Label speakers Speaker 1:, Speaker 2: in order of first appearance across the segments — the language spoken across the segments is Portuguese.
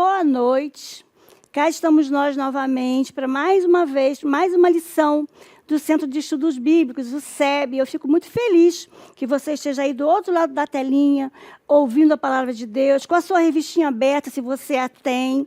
Speaker 1: boa noite. Cá estamos nós novamente para mais uma vez, mais uma lição do Centro de Estudos Bíblicos, o SEB. Eu fico muito feliz que você esteja aí do outro lado da telinha, ouvindo a palavra de Deus, com a sua revistinha aberta, se você a tem,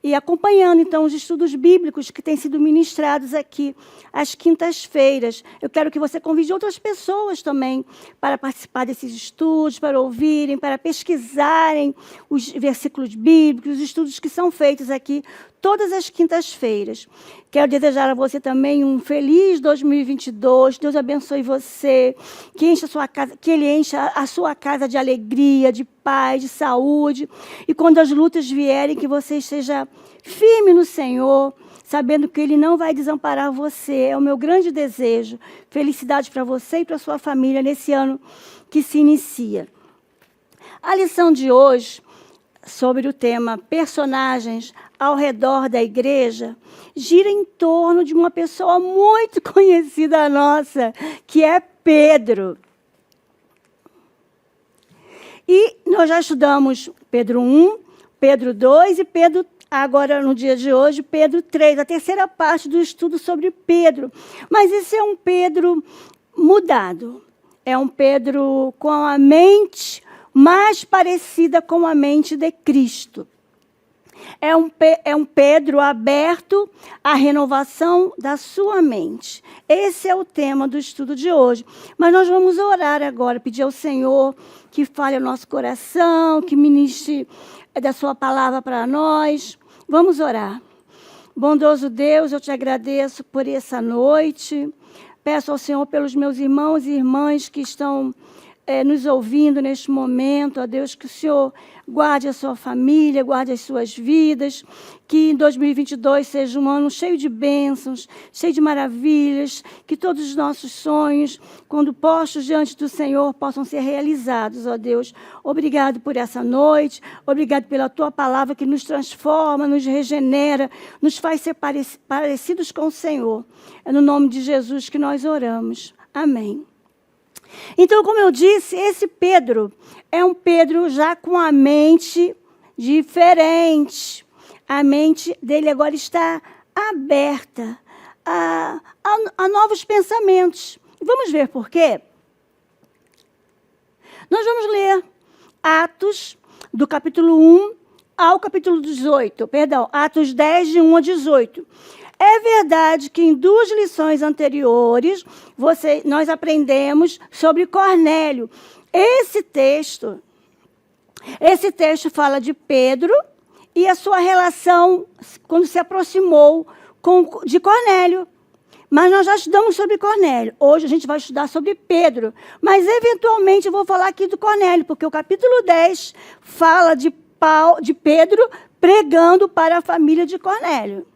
Speaker 1: e acompanhando, então, os estudos bíblicos que têm sido ministrados aqui às quintas-feiras. Eu quero que você convide outras pessoas também para participar desses estudos, para ouvirem, para pesquisarem os versículos bíblicos, os estudos que são feitos aqui todas as quintas-feiras. Quero desejar a você também um feliz 2022. Deus abençoe você, que encha a sua casa, que Ele encha a sua casa de alegria, de paz, de saúde. E quando as lutas vierem, que você esteja firme no Senhor, sabendo que Ele não vai desamparar você. É o meu grande desejo. Felicidade para você e para a sua família nesse ano que se inicia. A lição de hoje, sobre o tema personagens ao redor da igreja, gira em torno de uma pessoa muito conhecida nossa, que é Pedro. E nós já estudamos Pedro 1, Pedro 2 e Pedro, agora no dia de hoje, Pedro 3, a terceira parte do estudo sobre Pedro. Mas esse é um Pedro mudado. É um Pedro com a mente mais parecida com a mente de Cristo. É um Pedro aberto à renovação da sua mente. Esse é o tema do estudo de hoje. Mas nós vamos orar agora, pedir ao Senhor que fale ao nosso coração, que ministre da sua palavra para nós. Vamos orar. Bondoso Deus, eu te agradeço por essa noite. Peço ao Senhor pelos meus irmãos e irmãs que estão nos ouvindo neste momento, ó Deus, que o Senhor guarde a sua família, guarde as suas vidas, que em 2022 seja um ano cheio de bênçãos, cheio de maravilhas, que todos os nossos sonhos, quando postos diante do Senhor, possam ser realizados, ó Deus. Obrigado por essa noite, obrigado pela tua palavra que nos transforma, nos regenera, nos faz ser parecidos com o Senhor. É no nome de Jesus que nós oramos. Amém. Então, como eu disse, esse Pedro é um Pedro já com a mente diferente. A mente dele agora está aberta a novos pensamentos. Vamos ver por quê? Nós vamos ler Atos, do capítulo 1 ao capítulo 18. Perdão, Atos 10, de 1 a 18. É verdade que em duas lições anteriores, nós aprendemos sobre Cornélio. Esse texto fala de Pedro e a sua relação quando se aproximou de Cornélio. Mas nós já estudamos sobre Cornélio. Hoje a gente vai estudar sobre Pedro. Mas, eventualmente, eu vou falar aqui do Cornélio, porque o capítulo 10 fala de Pedro pregando para a família de Cornélio.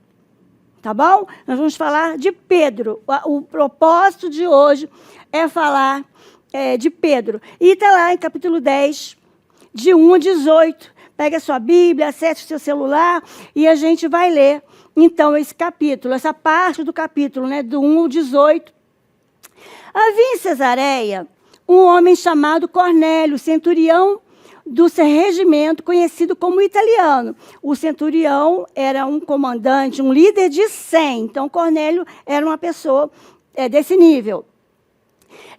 Speaker 1: Tá bom? Nós vamos falar de Pedro. O propósito de hoje é falar de Pedro. E está lá em capítulo 10, de 1 a 18. Pega a sua Bíblia, acesse o seu celular e a gente vai ler, então, esse capítulo, essa parte do capítulo, né, do 1 ao 18. Havia em Cesareia um homem chamado Cornélio, centurião do regimento conhecido como italiano. O centurião era um comandante, um líder de 100. Então, Cornélio era uma pessoa desse nível.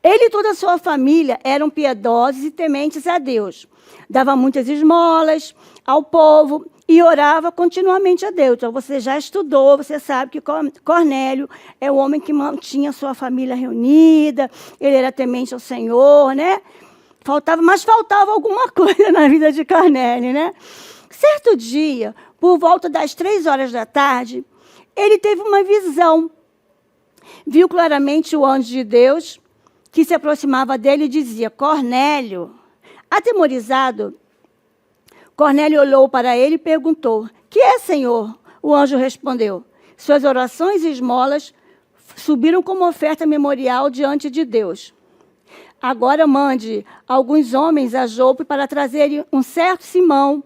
Speaker 1: Ele e toda a sua família eram piedosos e tementes a Deus. Dava muitas esmolas ao povo e orava continuamente a Deus. Então, você já estudou, você sabe que Cornélio é o homem que mantinha a sua família reunida, ele era temente ao Senhor, né? Mas faltava alguma coisa na vida de Cornélio, né? Certo dia, por volta das 3 horas da tarde, ele teve uma visão. Viu claramente o anjo de Deus que se aproximava dele e dizia: Cornélio. Atemorizado, Cornélio olhou para ele e perguntou: Que é, Senhor? O anjo respondeu: Suas orações e esmolas subiram como oferta memorial diante de Deus. Agora mande alguns homens a Jope para trazerem um certo Simão,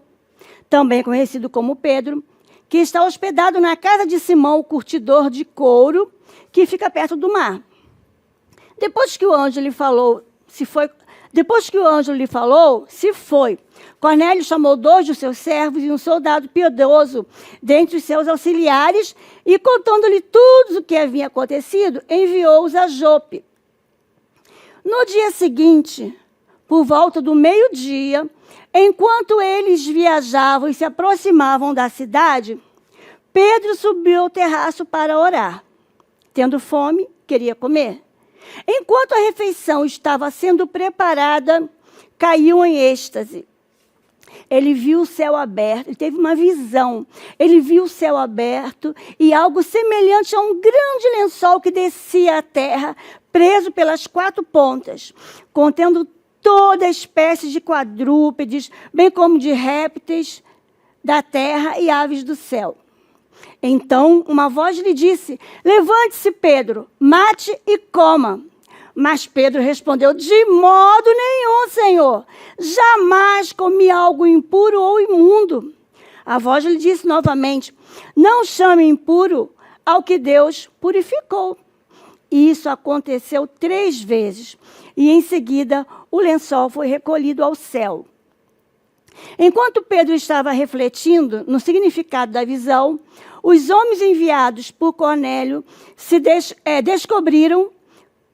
Speaker 1: também conhecido como Pedro, que está hospedado na casa de Simão, o curtidor de couro, que fica perto do mar. Depois que o anjo lhe falou, Depois que o anjo lhe falou, se foi. Cornélio chamou 2 dos seus servos e um soldado piedoso dentre os seus auxiliares e, contando-lhe tudo o que havia acontecido, enviou-os a Jope. No dia seguinte, por volta do meio-dia, enquanto eles viajavam e se aproximavam da cidade, Pedro subiu ao terraço para orar. Tendo fome, queria comer. Enquanto a refeição estava sendo preparada, caiu em êxtase. Ele viu o céu aberto, ele teve uma visão. Ele viu o céu aberto e algo semelhante a um grande lençol que descia à terra, preso pelas 4 pontas, contendo toda espécie de quadrúpedes, bem como de répteis da terra e aves do céu. Então, uma voz lhe disse: levante-se, Pedro, mate e coma. Mas Pedro respondeu: de modo nenhum, Senhor. Jamais comi algo impuro ou imundo. A voz lhe disse novamente: não chame impuro ao que Deus purificou. E isso aconteceu 3 vezes. E em seguida, o lençol foi recolhido ao céu. Enquanto Pedro estava refletindo no significado da visão, os homens enviados por Cornélio descobriram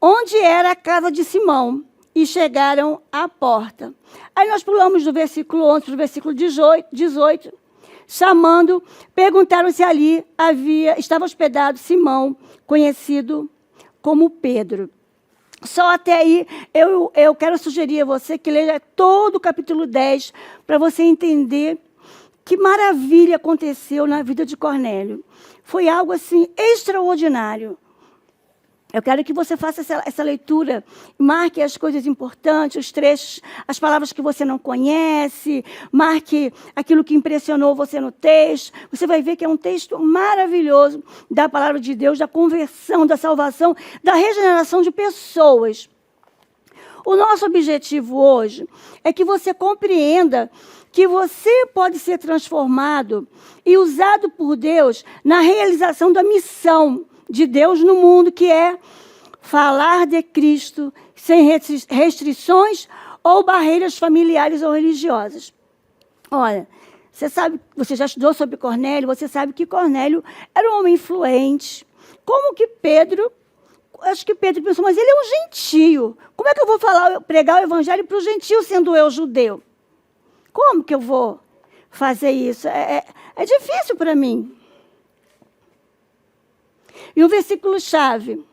Speaker 1: onde era a casa de Simão e chegaram à porta. Aí nós pulamos do versículo 11 para o versículo 18. Chamando, perguntaram se ali estava hospedado Simão, conhecido como Pedro. Só até aí, eu quero sugerir a você que leia todo o capítulo 10 para você entender que maravilha aconteceu na vida de Cornélio. Foi algo assim extraordinário. Eu quero que você faça essa leitura, marque as coisas importantes, os trechos, as palavras que você não conhece, marque aquilo que impressionou você no texto. Você vai ver que é um texto maravilhoso da palavra de Deus, da conversão, da salvação, da regeneração de pessoas. O nosso objetivo hoje é que você compreenda que você pode ser transformado e usado por Deus na realização da missão de Deus no mundo, que é falar de Cristo sem restrições ou barreiras familiares ou religiosas. Olha, você já estudou sobre Cornélio, você sabe que Cornélio era um homem influente. Como que Pedro, acho que Pedro pensou, mas ele é um gentio. Como é que eu vou pregar o evangelho para o gentio, sendo eu judeu? Como que eu vou fazer isso? É difícil para mim. E o versículo-chave: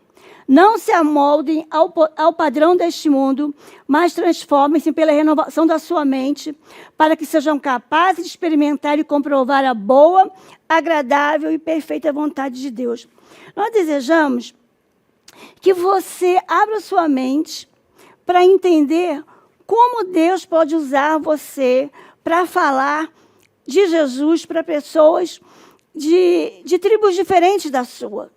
Speaker 1: não se amoldem ao padrão deste mundo, mas transformem-se pela renovação da sua mente, para que sejam capazes de experimentar e comprovar a boa, agradável e perfeita vontade de Deus. Nós desejamos que você abra sua mente para entender como Deus pode usar você para falar de Jesus para pessoas de tribos diferentes da sua.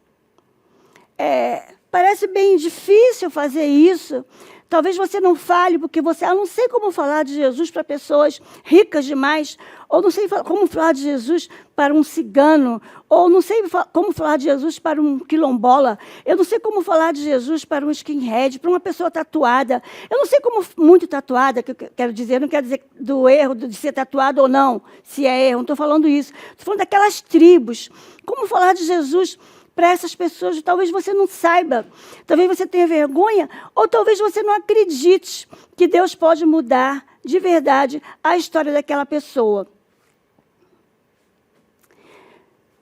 Speaker 1: Parece bem difícil fazer isso. Talvez você não fale, porque eu não sei como falar de Jesus para pessoas ricas demais, ou não sei como falar de Jesus para um cigano, ou não sei como falar de Jesus para um quilombola, eu não sei como falar de Jesus para um skinhead, para uma pessoa tatuada. Eu não sei como, muito tatuada, que eu quero dizer, não quero dizer do erro de ser tatuado ou não, se é erro, não estou falando isso. Estou falando daquelas tribos. Como falar de Jesus para essas pessoas? Talvez você não saiba, talvez você tenha vergonha, ou talvez você não acredite que Deus pode mudar de verdade a história daquela pessoa.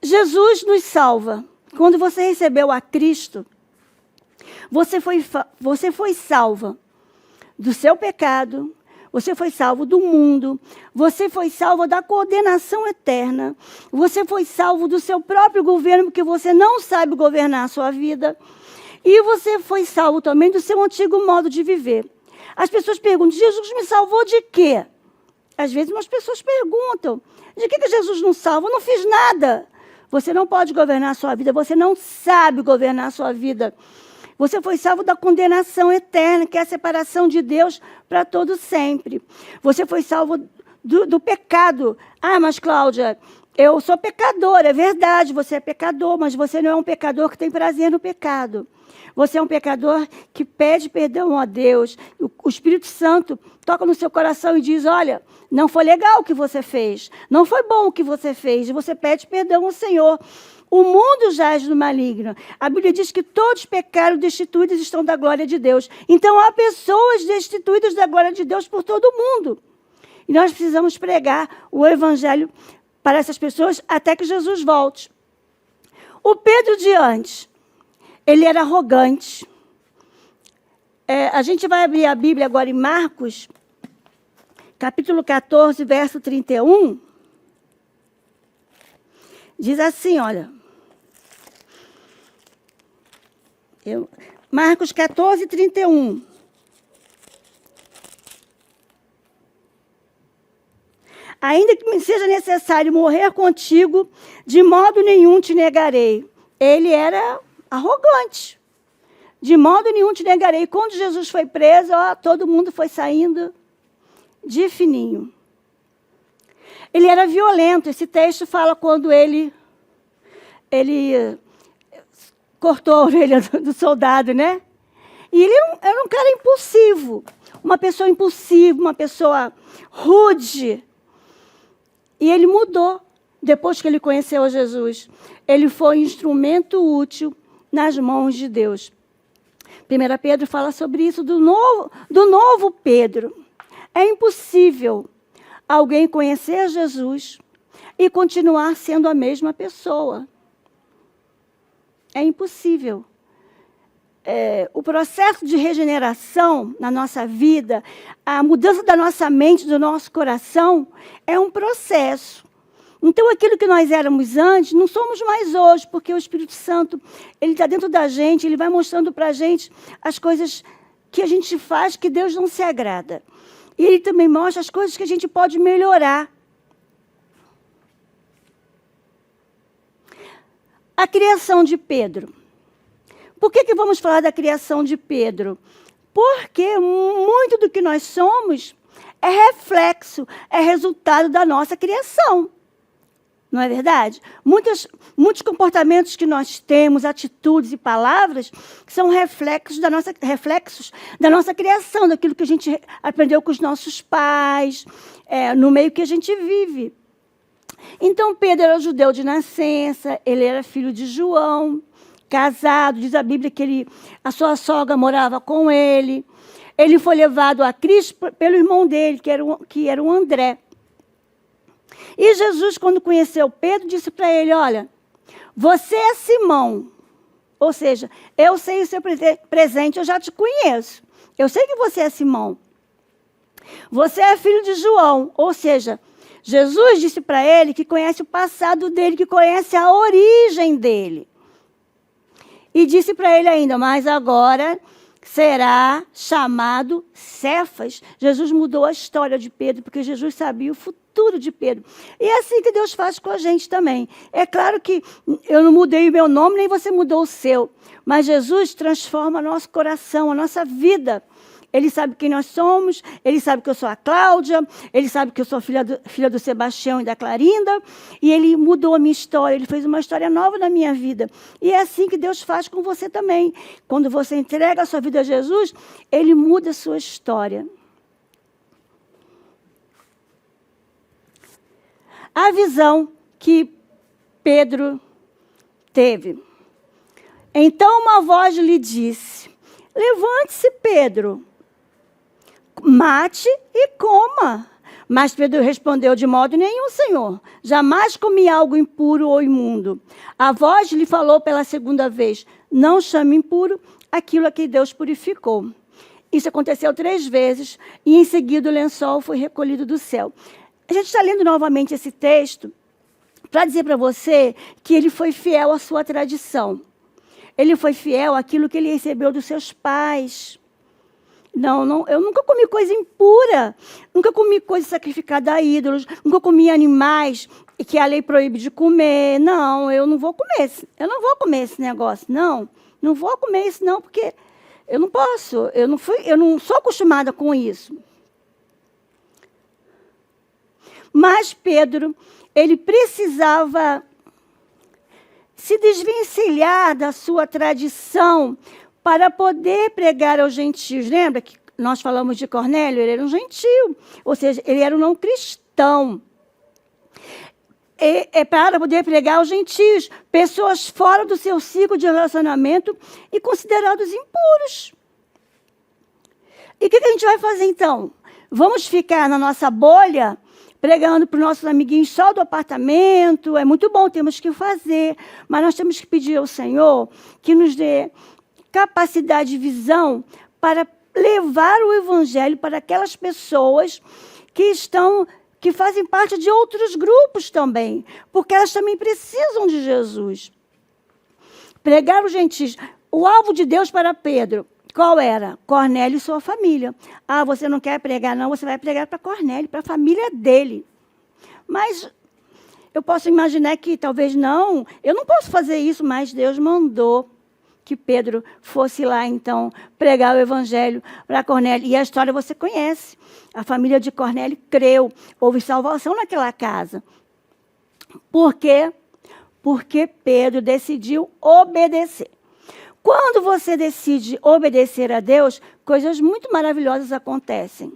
Speaker 1: Jesus nos salva. Quando você recebeu a Cristo, você foi salva do seu pecado, você foi salvo do mundo, você foi salvo da condenação eterna, você foi salvo do seu próprio governo, porque você não sabe governar a sua vida, e você foi salvo também do seu antigo modo de viver. As pessoas perguntam: Jesus me salvou de quê? Às vezes umas pessoas perguntam: de que Jesus não salva? Eu não fiz nada. Você não pode governar a sua vida, você não sabe governar a sua vida. Você foi salvo da condenação eterna, que é a separação de Deus para todo sempre. Você foi salvo do pecado. Ah, mas Cláudia, eu sou pecador, é verdade, você é pecador, mas você não é um pecador que tem prazer no pecado. Você é um pecador que pede perdão a Deus. O Espírito Santo toca no seu coração e diz, olha, não foi legal o que você fez, não foi bom o que você fez, e você pede perdão ao Senhor. O mundo jaz no maligno. A Bíblia diz que todos pecaram, destituídos estão da glória de Deus. Então, há pessoas destituídas da glória de Deus por todo o mundo. E nós precisamos pregar o evangelho para essas pessoas até que Jesus volte. O Pedro de antes, ele era arrogante. A gente vai abrir a Bíblia agora em Marcos, capítulo 14, verso 31. Diz assim, olha. Marcos 14, 31. Ainda que me seja necessário morrer contigo, de modo nenhum te negarei. Ele era arrogante. De modo nenhum te negarei. Quando Jesus foi preso, todo mundo foi saindo de fininho. Ele era violento. Esse texto fala quando ele cortou a orelha do soldado, né? E ele era um cara impulsivo. Uma pessoa impulsiva, uma pessoa rude. E ele mudou depois que ele conheceu Jesus. Ele foi um instrumento útil nas mãos de Deus. 1 Pedro fala sobre isso, do novo Pedro. É impossível alguém conhecer Jesus e continuar sendo a mesma pessoa. É impossível. O processo de regeneração na nossa vida, a mudança da nossa mente, do nosso coração, é um processo. Então, aquilo que nós éramos antes, não somos mais hoje, porque o Espírito Santo, ele está dentro da gente, ele vai mostrando para a gente as coisas que a gente faz que Deus não se agrada. E ele também mostra as coisas que a gente pode melhorar. A criação de Pedro. Por que vamos falar da criação de Pedro? Porque muito do que nós somos é reflexo, é resultado da nossa criação. Não é verdade? Muitos comportamentos que nós temos, atitudes e palavras, são reflexos da nossa criação, daquilo que a gente aprendeu com os nossos pais, no meio que a gente vive. Então, Pedro era judeu de nascença, ele era filho de João, casado, diz a Bíblia que a sua sogra morava com ele. Ele foi levado a Cristo pelo irmão dele, que era o André. E Jesus, quando conheceu Pedro, disse para ele, olha, você é Simão, ou seja, eu sei o seu presente, eu já te conheço. Eu sei que você é Simão. Você é filho de João, ou seja, Jesus disse para ele que conhece o passado dele, que conhece a origem dele. E disse para ele ainda, mas agora será chamado Cefas. Jesus mudou a história de Pedro, porque Jesus sabia o futuro de Pedro. E é assim que Deus faz com a gente também. É claro que eu não mudei o meu nome, nem você mudou o seu. Mas Jesus transforma nosso coração, a nossa vida. Ele sabe quem nós somos, ele sabe que eu sou a Cláudia, ele sabe que eu sou filha do Sebastião e da Clarinda, e ele mudou a minha história, ele fez uma história nova na minha vida. E é assim que Deus faz com você também. Quando você entrega a sua vida a Jesus, ele muda a sua história. A visão que Pedro teve. Então uma voz lhe disse, levante-se, Pedro, mate e coma. Mas Pedro respondeu, de modo nenhum, Senhor. Jamais comi algo impuro ou imundo. A voz lhe falou pela segunda vez, não chame impuro aquilo a que Deus purificou. Isso aconteceu 3 vezes e em seguida o lençol foi recolhido do céu. A gente está lendo novamente esse texto para dizer para você que ele foi fiel à sua tradição. Ele foi fiel àquilo que ele recebeu dos seus pais. Não, eu nunca comi coisa impura, nunca comi coisa sacrificada a ídolos, nunca comi animais que a lei proíbe de comer. Não, eu não vou comer esse negócio, não vou comer isso não, porque eu não posso, eu não sou acostumada com isso. Mas Pedro, ele precisava se desvencilhar da sua tradição para poder pregar aos gentios. Lembra que nós falamos de Cornélio? Ele era um gentio, ou seja, ele era um não cristão. É para poder pregar aos gentios, pessoas fora do seu ciclo de relacionamento e considerados impuros. E o que a gente vai fazer então? Vamos ficar na nossa bolha, pregando para os nossos amiguinhos só do apartamento? É muito bom, temos que fazer, mas nós temos que pedir ao Senhor que nos dê capacidade de visão para levar o evangelho para aquelas pessoas que fazem parte de outros grupos também, porque elas também precisam de Jesus. Pregar os gentios. O alvo de Deus para Pedro, qual era? Cornélio e sua família. Ah, você não quer pregar, não, você vai pregar para Cornélio, para a família dele. Mas eu posso imaginar que talvez não, eu não posso fazer isso, mas Deus mandou que Pedro fosse lá, então, pregar o evangelho para Cornélio. E a história você conhece. A família de Cornélio creu. Houve salvação naquela casa. Por quê? Porque Pedro decidiu obedecer. Quando você decide obedecer a Deus, coisas muito maravilhosas acontecem.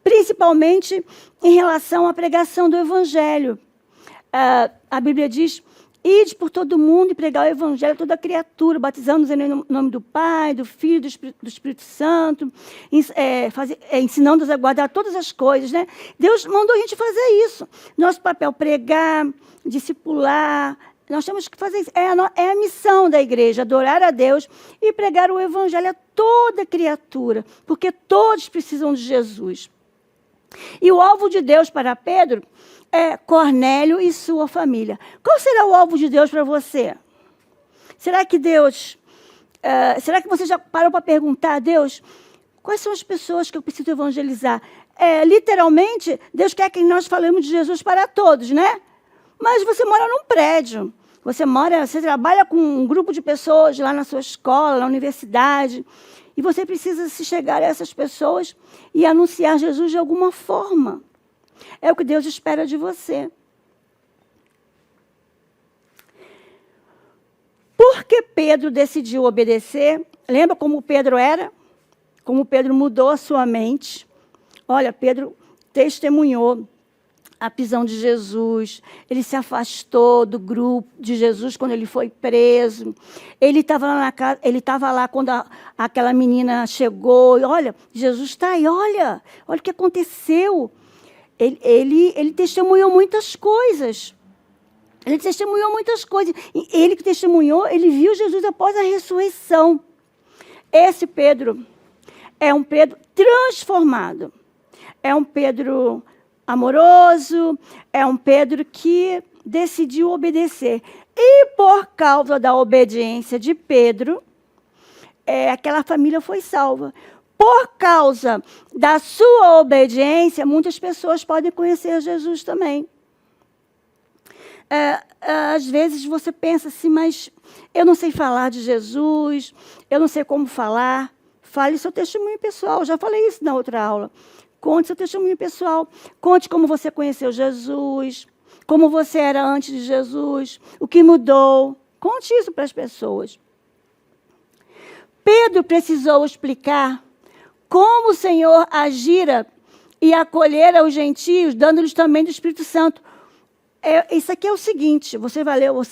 Speaker 1: Principalmente em relação à pregação do evangelho. A Bíblia diz: ide por todo mundo e pregar o evangelho a toda criatura, batizando-os em nome do Pai, do Filho e do Espírito Santo, ensinando-os a guardar todas as coisas. Né? Deus mandou a gente fazer isso. Nosso papel, pregar, discipular, nós temos que fazer isso. É a missão da igreja, adorar a Deus e pregar o evangelho a toda criatura, porque todos precisam de Jesus. E o alvo de Deus para Pedro é Cornélio e sua família. Qual será o alvo de Deus para você? Será que será que você já parou para perguntar a Deus quais são as pessoas que eu preciso evangelizar? Literalmente, Deus quer que nós falemos de Jesus para todos, né? Mas você mora num prédio, você trabalha com um grupo de pessoas lá na sua escola, na universidade, e você precisa se chegar a essas pessoas e anunciar Jesus de alguma forma. É o que Deus espera de você. Por que Pedro decidiu obedecer? Lembra como Pedro era? Como Pedro mudou a sua mente? Olha, Pedro testemunhou a prisão de Jesus. Ele se afastou do grupo de Jesus quando ele foi preso. Ele estava lá na casa, ele estava lá quando aquela menina chegou. E, olha, Jesus está aí, olha o que aconteceu. Ele testemunhou muitas coisas. Ele testemunhou muitas coisas. E ele que testemunhou, ele viu Jesus após a ressurreição. Esse Pedro é um Pedro transformado. É um Pedro amoroso. É um Pedro que decidiu obedecer. E por causa da obediência de Pedro, aquela família foi salva. Por causa da sua obediência, muitas pessoas podem conhecer Jesus também. Às vezes você pensa assim, mas eu não sei falar de Jesus, eu não sei como falar. Fale seu testemunho pessoal, já falei isso na outra aula. Conte seu testemunho pessoal, conte como você conheceu Jesus, como você era antes de Jesus, o que mudou. Conte isso para as pessoas. Pedro precisou explicar como o Senhor agira e acolhera os gentios, dando-lhes também do Espírito Santo. Isso aqui é o seguinte, você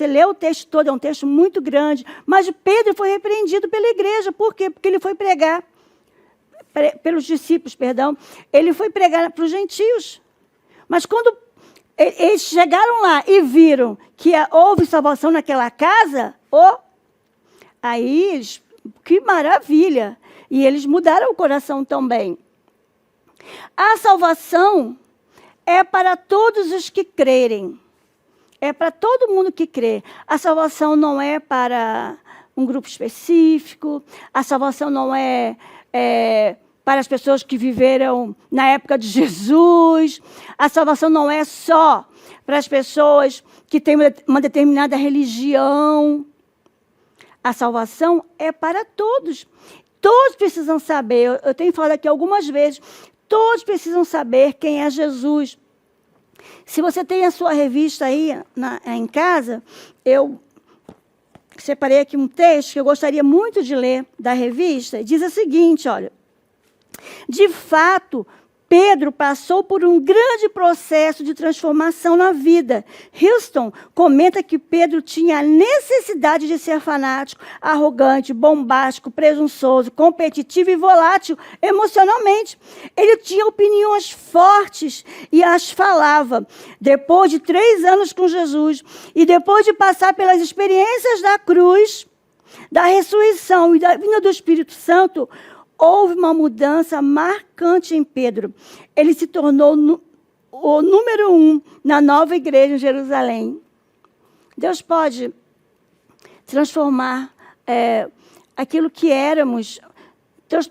Speaker 1: lê o texto todo, é um texto muito grande, mas Pedro foi repreendido pela igreja. Por quê? Porque ele foi pregar, pelos discípulos, perdão, ele foi pregar para os gentios. Mas quando eles chegaram lá e viram que houve salvação naquela casa, aí, que maravilha! E eles mudaram o coração também. A salvação é para todos os que crerem. É para todo mundo que crê. A salvação não é para um grupo específico. A salvação não é para as pessoas que viveram na época de Jesus. A salvação não é só para as pessoas que têm uma determinada religião. A salvação é para todos. Todos precisam saber, eu tenho falado aqui algumas vezes, todos precisam saber quem é Jesus. Se você tem a sua revista aí em casa, eu separei aqui um texto que eu gostaria muito de ler da revista. Diz o seguinte, olha. De fato, Pedro passou por um grande processo de transformação na vida. Houston comenta que Pedro tinha a necessidade de ser fanático, arrogante, bombástico, presunçoso, competitivo e volátil emocionalmente. Ele tinha opiniões fortes e as falava. Depois de 3 anos com Jesus e depois de passar pelas experiências da cruz, da ressurreição e da vinda do Espírito Santo, houve uma mudança marcante em Pedro. Ele se tornou o número 1 na nova igreja em Jerusalém. Deus pode transformar aquilo que éramos.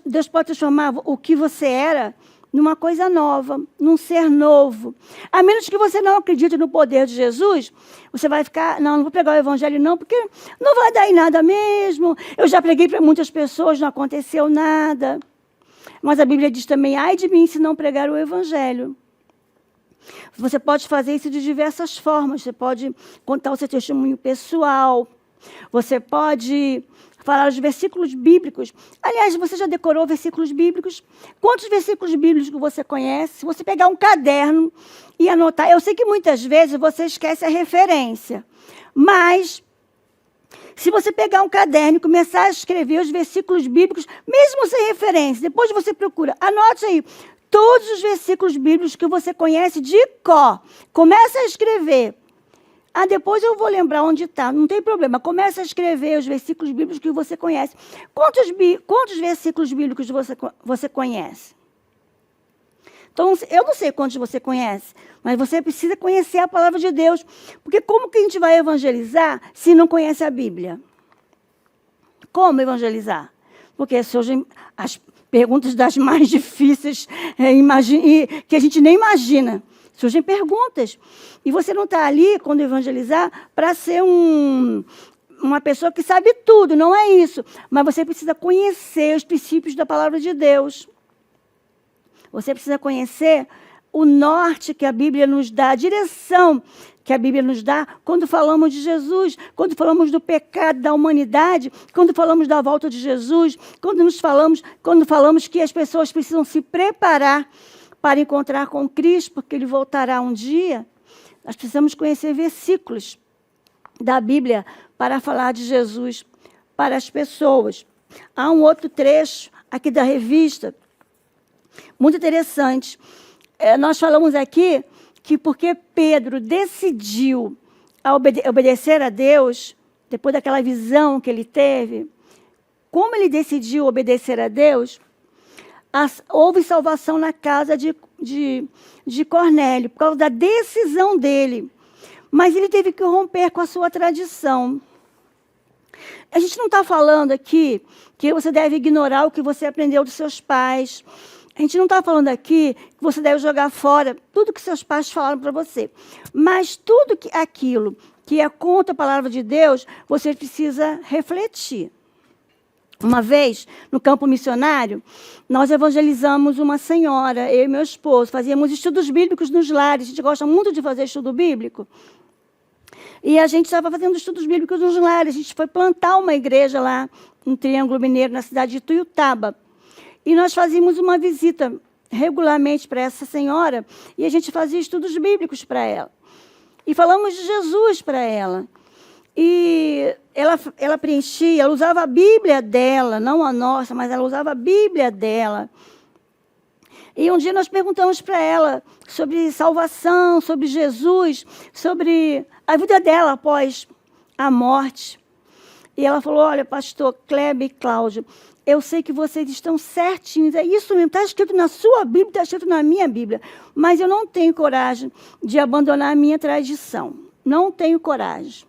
Speaker 1: Deus pode transformar o que você era numa coisa nova, num ser novo. A menos que você não acredite no poder de Jesus, você vai ficar, não vou pregar o evangelho não, porque não vai dar em nada mesmo. Eu já preguei para muitas pessoas, não aconteceu nada. Mas a Bíblia diz também, ai de mim se não pregar o evangelho. Você pode fazer isso de diversas formas. Você pode contar o seu testemunho pessoal. Você pode falar os versículos bíblicos. Aliás, você já decorou versículos bíblicos? Quantos versículos bíblicos que você conhece? Se você pegar um caderno e anotar, eu sei que muitas vezes você esquece a referência, mas se você pegar um caderno e começar a escrever os versículos bíblicos, mesmo sem referência, depois você procura, anote aí todos os versículos bíblicos que você conhece de cor. Começa a escrever. Depois eu vou lembrar onde está, não tem problema. Começa a escrever os versículos bíblicos que você conhece. Quantos versículos bíblicos você conhece? Então, eu não sei quantos você conhece, mas você precisa conhecer a palavra de Deus. Porque como que a gente vai evangelizar se não conhece a Bíblia? Como evangelizar? Porque surgem as perguntas das mais difíceis que a gente nem imagina. Surgem perguntas. E você não está ali, quando evangelizar, para ser uma pessoa que sabe tudo, não é isso. Mas você precisa conhecer os princípios da palavra de Deus. Você precisa conhecer o norte que a Bíblia nos dá, a direção que a Bíblia nos dá quando falamos de Jesus, quando falamos do pecado da humanidade, quando falamos da volta de Jesus, quando falamos que as pessoas precisam se preparar para encontrar com Cristo, porque Ele voltará um dia. Nós precisamos conhecer versículos da Bíblia para falar de Jesus para as pessoas. Há um outro trecho aqui da revista, muito interessante. Nós falamos aqui que porque Pedro decidiu obedecer a Deus, depois daquela visão que ele teve, como ele decidiu obedecer a Deus, houve salvação na casa de Cornélio, por causa da decisão dele. Mas ele teve que romper com a sua tradição. A gente não está falando aqui que você deve ignorar o que você aprendeu dos seus pais. A gente não está falando aqui que você deve jogar fora tudo que seus pais falaram para você. Mas tudo aquilo que é contra a palavra de Deus, você precisa refletir. Uma vez, no campo missionário, nós evangelizamos uma senhora, eu e meu esposo, fazíamos estudos bíblicos nos lares, a gente gosta muito de fazer estudo bíblico. E a gente estava fazendo estudos bíblicos nos lares, a gente foi plantar uma igreja lá, no Triângulo Mineiro, na cidade de Tuiutaba. E nós fazíamos uma visita regularmente para essa senhora, e a gente fazia estudos bíblicos para ela. E falamos de Jesus para ela. E ela preenchia, ela usava a Bíblia dela, não a nossa, mas ela usava a Bíblia dela. E um dia nós perguntamos para ela sobre salvação, sobre Jesus, sobre a vida dela após a morte. E ela falou, olha, pastor Kleber e Cláudio, eu sei que vocês estão certinhos, é isso mesmo, está escrito na sua Bíblia, está escrito na minha Bíblia, mas eu não tenho coragem de abandonar a minha tradição. Não tenho coragem.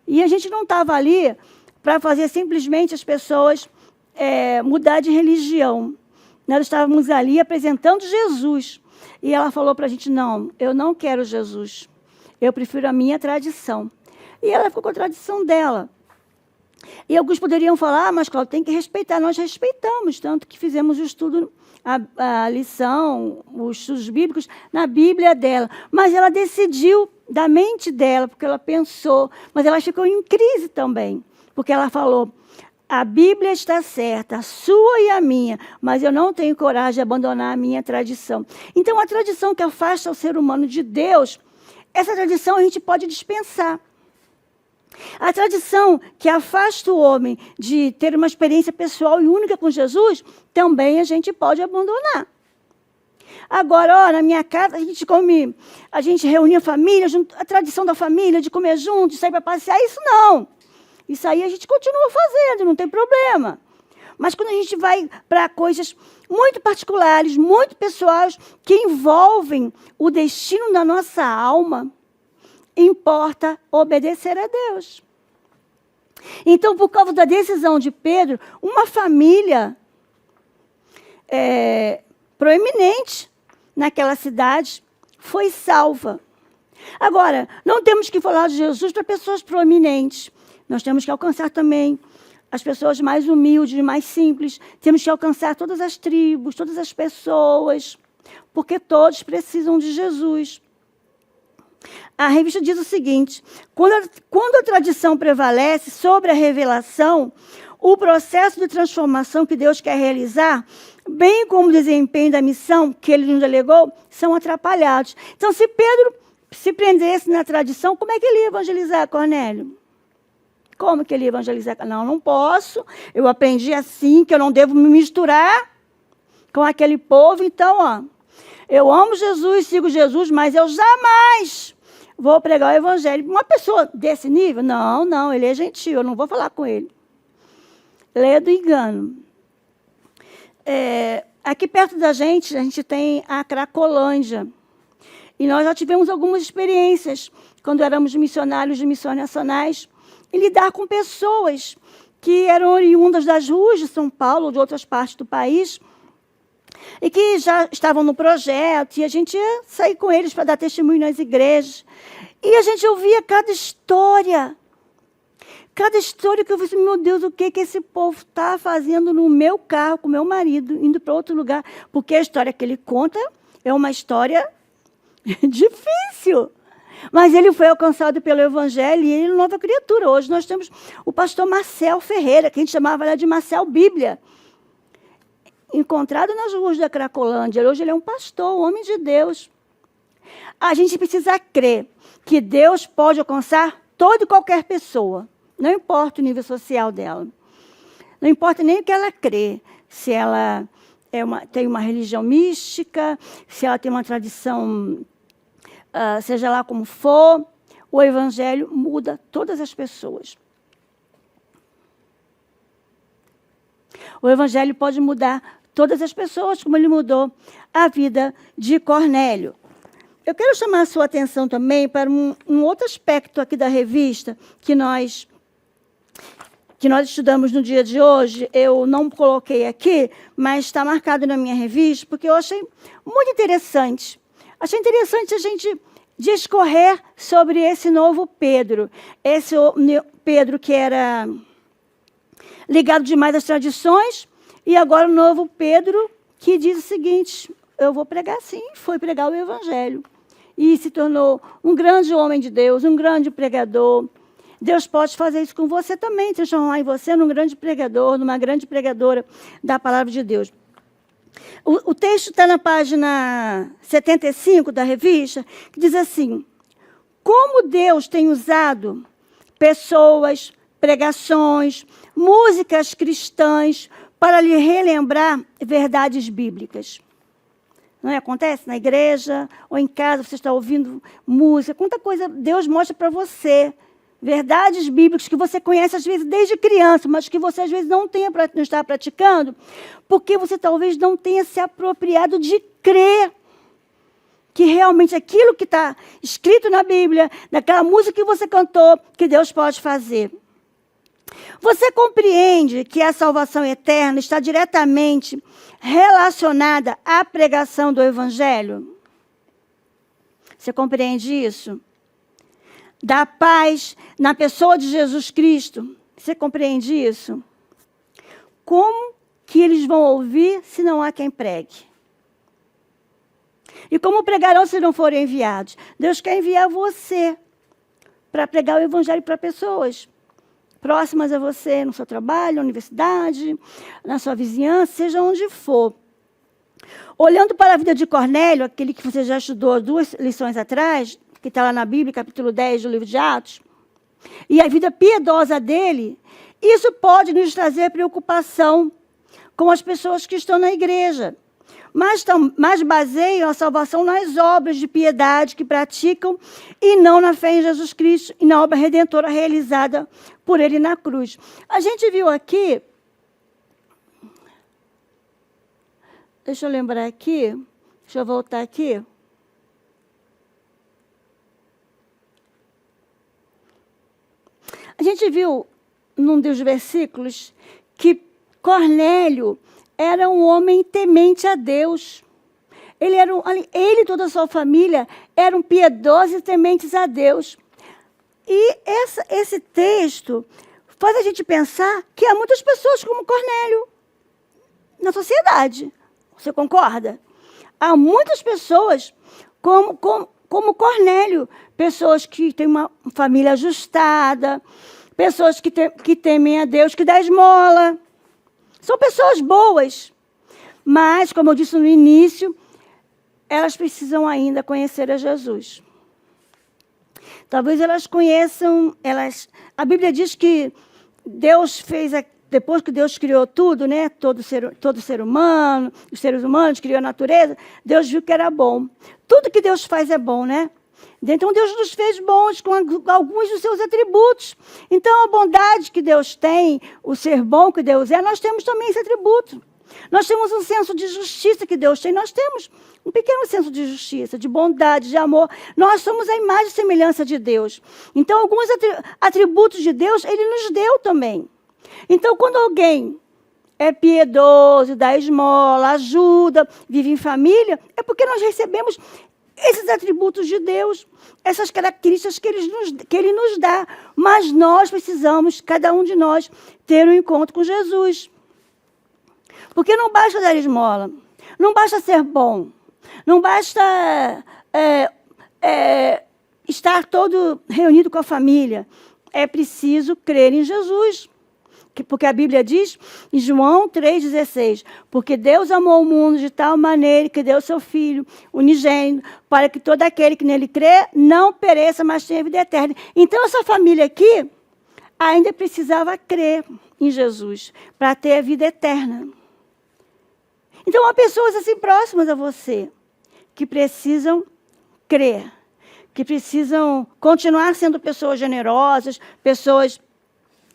Speaker 1: E a gente não estava ali para fazer simplesmente as pessoas mudar de religião. Nós estávamos ali apresentando Jesus. E ela falou para a gente, não, eu não quero Jesus. Eu prefiro a minha tradição. E ela ficou com a tradição dela. E alguns poderiam falar, mas, Cláudio, tem que respeitar. Nós respeitamos, tanto que fizemos o estudo a lição, os estudos bíblicos na Bíblia dela. Mas ela decidiu da mente dela, porque ela pensou. Mas ela ficou em crise também, porque ela falou, a Bíblia está certa, a sua e a minha, mas eu não tenho coragem de abandonar a minha tradição. Então, a tradição que afasta o ser humano de Deus, essa tradição a gente pode dispensar. A tradição que afasta o homem de ter uma experiência pessoal e única com Jesus, também a gente pode abandonar. Agora, na minha casa, a gente reúne a família, a tradição da família, de comer junto, de sair para passear, isso não. Isso aí a gente continua fazendo, não tem problema. Mas quando a gente vai para coisas muito particulares, muito pessoais, que envolvem o destino da nossa alma, importa obedecer a Deus. Então, por causa da decisão de Pedro, uma família proeminente naquela cidade foi salva. Agora, não temos que falar de Jesus para pessoas proeminentes. Nós temos que alcançar também as pessoas mais humildes, mais simples. Temos que alcançar todas as tribos, todas as pessoas, porque todos precisam de Jesus. A revista diz o seguinte, quando a tradição prevalece sobre a revelação, o processo de transformação que Deus quer realizar, bem como o desempenho da missão que ele nos delegou, são atrapalhados. Então, se Pedro se prendesse na tradição, como é que ele ia evangelizar, Cornélio? Como que ele ia evangelizar? Não posso, eu aprendi assim, que eu não devo me misturar com aquele povo, então, eu amo Jesus, sigo Jesus, mas eu jamais vou pregar o evangelho. Uma pessoa desse nível? Não, ele é gentil, eu não vou falar com ele. Lê do engano. Aqui perto da gente, a gente tem a Cracolândia. E nós já tivemos algumas experiências, quando éramos missionários de missões nacionais, em lidar com pessoas que eram oriundas das ruas de São Paulo, ou de outras partes do país, e que já estavam no projeto, e a gente ia sair com eles para dar testemunho nas igrejas. E a gente ouvia cada história que eu falei assim, meu Deus, o que esse povo está fazendo no meu carro, com o meu marido, indo para outro lugar? Porque a história que ele conta é uma história difícil. Mas ele foi alcançado pelo Evangelho e ele é nova criatura. Hoje nós temos o pastor Marcel Ferreira, que a gente chamava de Marcel Bíblia, encontrado nas ruas da Cracolândia. Hoje ele é um pastor, um homem de Deus. A gente precisa crer que Deus pode alcançar toda e qualquer pessoa. Não importa o nível social dela. Não importa nem o que ela crê. Se ela tem uma religião mística, se ela tem uma tradição, seja lá como for, o Evangelho muda todas as pessoas. O Evangelho pode mudar todas as pessoas, como ele mudou a vida de Cornélio. Eu quero chamar a sua atenção também para um outro aspecto aqui da revista que nós estudamos no dia de hoje. Eu não coloquei aqui, mas está marcado na minha revista, porque eu achei muito interessante. Achei interessante a gente discorrer sobre esse novo Pedro. Esse Pedro que era ligado demais às tradições, e agora o novo Pedro que diz o seguinte, eu vou pregar sim, foi pregar o Evangelho. E se tornou um grande homem de Deus, um grande pregador. Deus pode fazer isso com você também, transformar em você num grande pregador, numa grande pregadora da palavra de Deus. O texto está na página 75 da revista, que diz assim, como Deus tem usado pessoas, pregações, músicas cristãs para lhe relembrar verdades bíblicas. Não é? Acontece na igreja ou em casa, você está ouvindo música. Quanta coisa Deus mostra para você. Verdades bíblicas que você conhece, às vezes, desde criança, mas que você, às vezes, não está praticando, porque você talvez não tenha se apropriado de crer que realmente aquilo que está escrito na Bíblia, naquela música que você cantou, que Deus pode fazer. Você compreende que a salvação eterna está diretamente relacionada à pregação do Evangelho? Você compreende isso? Da paz na pessoa de Jesus Cristo. Você compreende isso? Como que eles vão ouvir se não há quem pregue? E como pregarão se não forem enviados? Deus quer enviar você para pregar o evangelho para pessoas próximas a você, no seu trabalho, na universidade, na sua vizinhança, seja onde for. Olhando para a vida de Cornélio, aquele que você já estudou 2 lições atrás, que está lá na Bíblia, capítulo 10 do livro de Atos, e a vida piedosa dele, isso pode nos trazer preocupação com as pessoas que estão na igreja, mas baseiam a salvação nas obras de piedade que praticam e não na fé em Jesus Cristo e na obra redentora realizada por ele na cruz. A gente viu aqui, deixa eu lembrar aqui, deixa eu voltar aqui. A gente viu, num dos versículos, que Cornélio era um homem temente a Deus. Ele e toda a sua família eram piedosos e tementes a Deus. E esse texto faz a gente pensar que há muitas pessoas como Cornélio na sociedade. Você concorda? Há muitas pessoas como Cornélio. Pessoas que têm uma família ajustada, pessoas que temem a Deus, que dão esmola. São pessoas boas, mas, como eu disse no início, elas precisam ainda conhecer a Jesus. Talvez elas conheçam, a Bíblia diz que Deus fez, depois que Deus criou tudo, né, todo ser humano, os seres humanos, criou a natureza, Deus viu que era bom. Tudo que Deus faz é bom, né? Então, Deus nos fez bons com alguns dos seus atributos. Então, a bondade que Deus tem, o ser bom que Deus é, nós temos também esse atributo. Nós temos um senso de justiça que Deus tem. Nós temos um pequeno senso de justiça, de bondade, de amor. Nós somos a imagem e semelhança de Deus. Então, alguns atributos de Deus, Ele nos deu também. Então, quando alguém é piedoso, dá esmola, ajuda, vive em família, é porque nós recebemos esses atributos de Deus, essas características que Ele nos dá. Mas nós precisamos, cada um de nós, ter um encontro com Jesus. Porque não basta dar esmola, não basta ser bom, não basta estar todo reunido com a família. É preciso crer em Jesus. Porque a Bíblia diz, em João 3,16, porque Deus amou o mundo de tal maneira que deu seu Filho unigênito, para que todo aquele que nele crê não pereça, mas tenha vida eterna. Então, essa família aqui ainda precisava crer em Jesus, para ter a vida eterna. Então, há pessoas assim próximas a você, que precisam crer, que precisam continuar sendo pessoas generosas, pessoas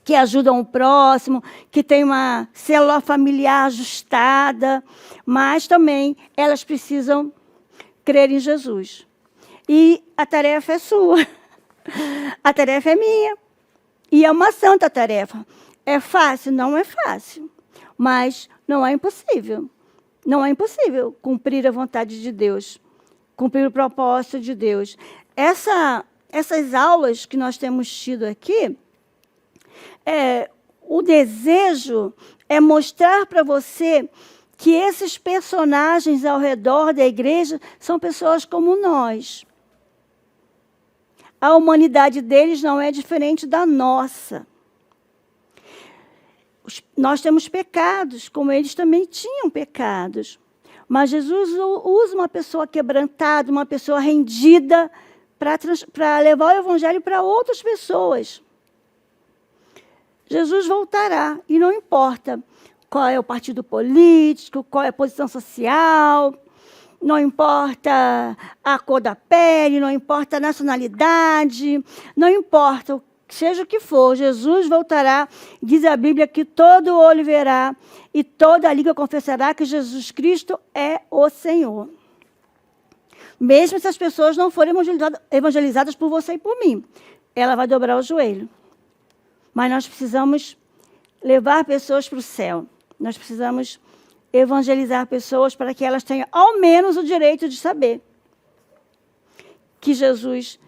Speaker 1: que ajudam o próximo, que tem uma célula familiar ajustada, mas também elas precisam crer em Jesus. E a tarefa é sua, a tarefa é minha, e é uma santa tarefa. É fácil? Não é fácil, mas não é impossível. Não é impossível cumprir a vontade de Deus, cumprir o propósito de Deus. Essas aulas que nós temos tido aqui, o desejo é mostrar para você que esses personagens ao redor da igreja são pessoas como nós. A humanidade deles não é diferente da nossa. Nós temos pecados, como eles também tinham pecados. Mas Jesus usa uma pessoa quebrantada, uma pessoa rendida, para levar o evangelho para outras pessoas. Jesus voltará, e não importa qual é o partido político, qual é a posição social, não importa a cor da pele, não importa a nacionalidade, não importa, seja o que for, Jesus voltará. Diz a Bíblia que todo olho verá e toda língua confessará que Jesus Cristo é o Senhor. Mesmo se as pessoas não forem evangelizadas por você e por mim, ela vai dobrar o joelho. Mas nós precisamos levar pessoas para o céu. Nós precisamos evangelizar pessoas para que elas tenham ao menos o direito de saber que Jesus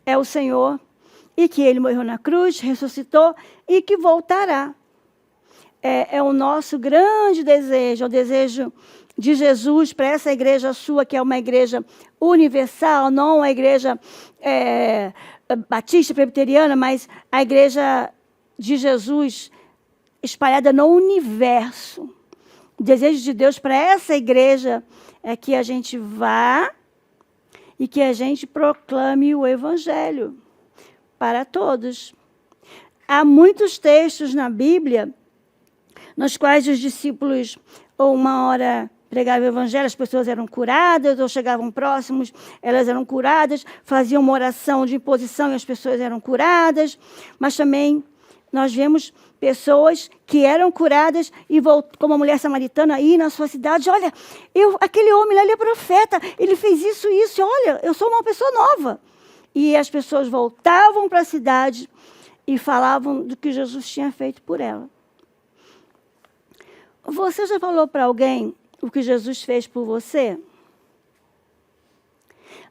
Speaker 1: é o Senhor e que Ele morreu na cruz, ressuscitou e que voltará. é o nosso grande desejo, é o desejo de Jesus para essa igreja sua, que é uma igreja universal, não uma igreja batista, presbiteriana, mas a igreja de Jesus espalhada no universo. O desejo de Deus para essa igreja é que a gente vá e que a gente proclame o evangelho para todos. Há muitos textos na Bíblia nos quais os discípulos, ou uma hora pregavam o evangelho, as pessoas eram curadas, ou chegavam próximos, elas eram curadas, faziam uma oração de imposição e as pessoas eram curadas, mas também nós vemos pessoas que eram curadas e como a mulher samaritana aí na sua cidade, olha, aquele homem lá, ele é profeta, ele fez isso e isso, olha, eu sou uma pessoa nova. E as pessoas voltavam para a cidade e falavam do que Jesus tinha feito por ela. Você já falou para alguém o que Jesus fez por você?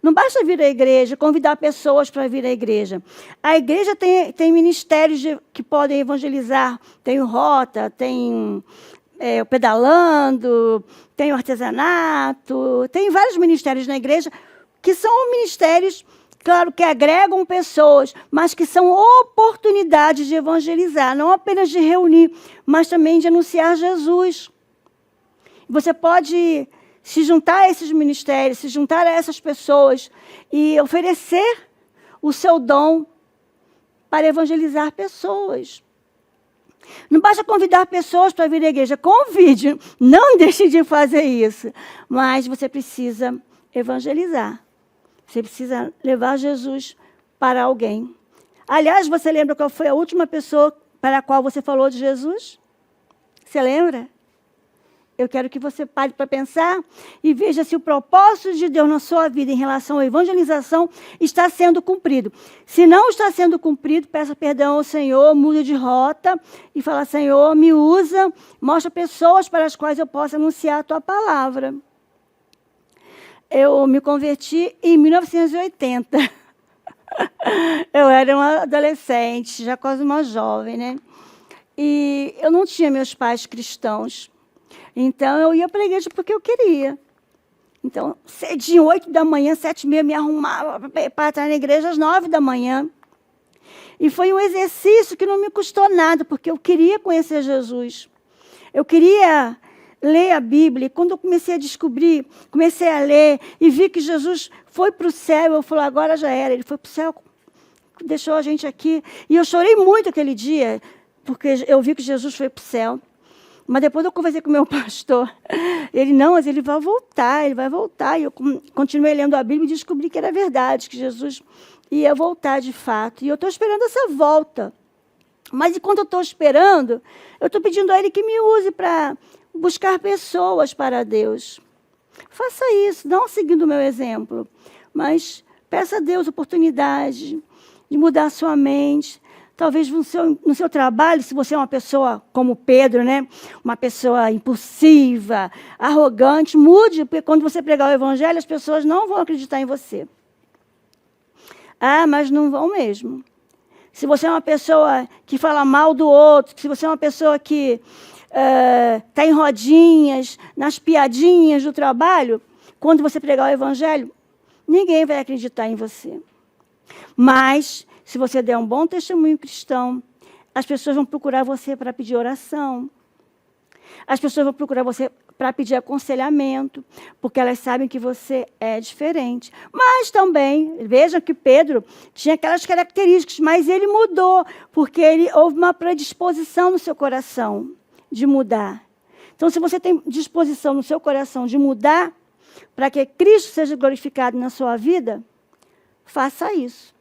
Speaker 1: Não basta vir à igreja, convidar pessoas para vir à igreja. A igreja tem ministérios que podem evangelizar. Tem o Rota, tem o Pedalando, tem o artesanato. Tem vários ministérios na igreja que são ministérios, claro, que agregam pessoas, mas que são oportunidades de evangelizar. Não apenas de reunir, mas também de anunciar Jesus. Você pode se juntar a esses ministérios, se juntar a essas pessoas e oferecer o seu dom para evangelizar pessoas. Não basta convidar pessoas para vir à igreja. Convide, não deixe de fazer isso. Mas você precisa evangelizar. Você precisa levar Jesus para alguém. Aliás, você lembra qual foi a última pessoa para a qual você falou de Jesus? Você lembra? Eu quero que você pare para pensar e veja se o propósito de Deus na sua vida em relação à evangelização está sendo cumprido. Se não está sendo cumprido, peça perdão ao Senhor, mude de rota e fala, Senhor, me usa, mostra pessoas para as quais eu possa anunciar a tua palavra. Eu me converti em 1980. Eu era uma adolescente, já quase uma jovem, né? E eu não tinha meus pais cristãos. Então, eu ia para a igreja porque eu queria. Então, cedinho, 8 da manhã, 7h30, me arrumava para estar na igreja às 9 da manhã. E foi um exercício que não me custou nada, porque eu queria conhecer Jesus. Eu queria ler a Bíblia. E quando eu comecei a descobrir, comecei a ler e vi que Jesus foi para o céu, eu falei, agora já era. Ele foi para o céu, deixou a gente aqui. E eu chorei muito aquele dia, porque eu vi que Jesus foi para o céu. Mas depois eu conversei com o meu pastor. Ele, não, mas ele vai voltar, ele vai voltar. E eu continuei lendo a Bíblia e descobri que era verdade, que Jesus ia voltar de fato. E eu estou esperando essa volta. Mas enquanto eu estou esperando, eu estou pedindo a Ele que me use para buscar pessoas para Deus. Faça isso, não seguindo o meu exemplo, mas peça a Deus oportunidade de mudar a sua mente. Talvez no seu trabalho, se você é uma pessoa como Pedro, né? Uma pessoa impulsiva, arrogante, mude, porque quando você pregar o evangelho, as pessoas não vão acreditar em você. Ah, mas não vão mesmo. Se você é uma pessoa que fala mal do outro, se você é uma pessoa que está em rodinhas, nas piadinhas do trabalho, quando você pregar o evangelho, ninguém vai acreditar em você. Mas se você der um bom testemunho cristão, as pessoas vão procurar você para pedir oração. As pessoas vão procurar você para pedir aconselhamento, porque elas sabem que você é diferente. Mas também, veja que Pedro tinha aquelas características, mas ele mudou, porque houve uma predisposição no seu coração de mudar. Então, se você tem disposição no seu coração de mudar, para que Cristo seja glorificado na sua vida, faça isso.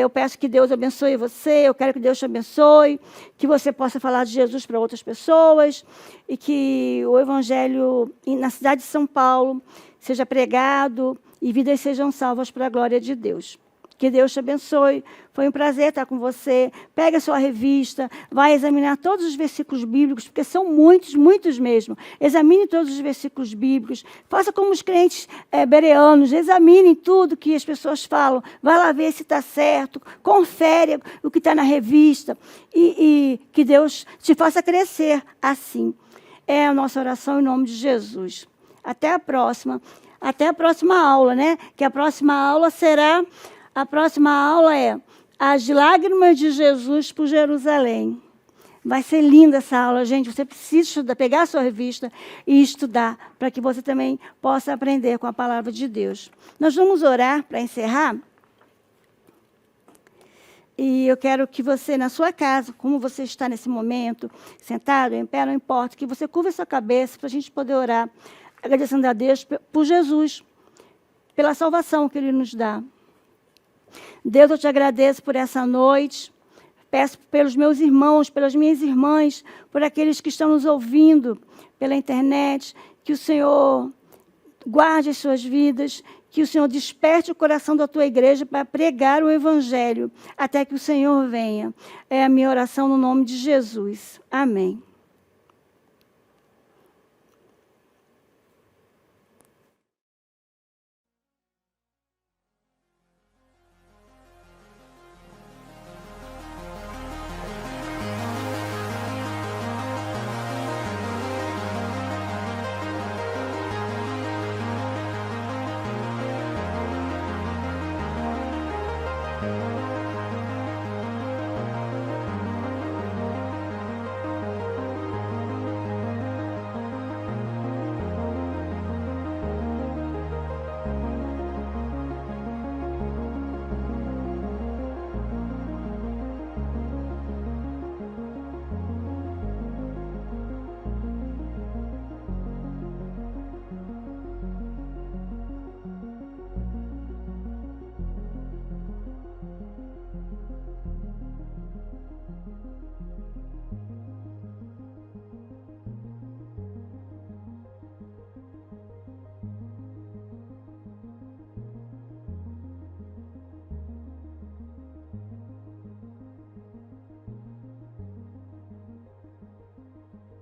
Speaker 1: Eu peço que Deus abençoe você, eu quero que Deus te abençoe, que você possa falar de Jesus para outras pessoas e que o Evangelho na cidade de São Paulo seja pregado e vidas sejam salvas para a glória de Deus. Que Deus te abençoe. Foi um prazer estar com você. Pega a sua revista, vai examinar todos os versículos bíblicos, porque são muitos, muitos mesmo. Examine todos os versículos bíblicos. Faça como os crentes bereanos, examinem tudo que as pessoas falam. Vai lá ver se está certo, confere o que está na revista e que Deus te faça crescer assim. É a nossa oração em nome de Jesus. Até a próxima. Até a próxima aula, né? Que a próxima aula é As Lágrimas de Jesus por Jerusalém. Vai ser linda essa aula, gente. Você precisa estudar, pegar a sua revista e estudar, para que você também possa aprender com a palavra de Deus. Nós vamos orar para encerrar. E eu quero que você, na sua casa, como você está nesse momento, sentado, em pé, não importa, que você curva a sua cabeça para a gente poder orar, agradecendo a Deus por Jesus, pela salvação que Ele nos dá. Deus, eu te agradeço por essa noite. Peço pelos meus irmãos, pelas minhas irmãs, por aqueles que estão nos ouvindo pela internet, que o Senhor guarde as suas vidas, que o Senhor desperte o coração da tua igreja para pregar o Evangelho, até que o Senhor venha. É a minha oração no nome de Jesus. Amém.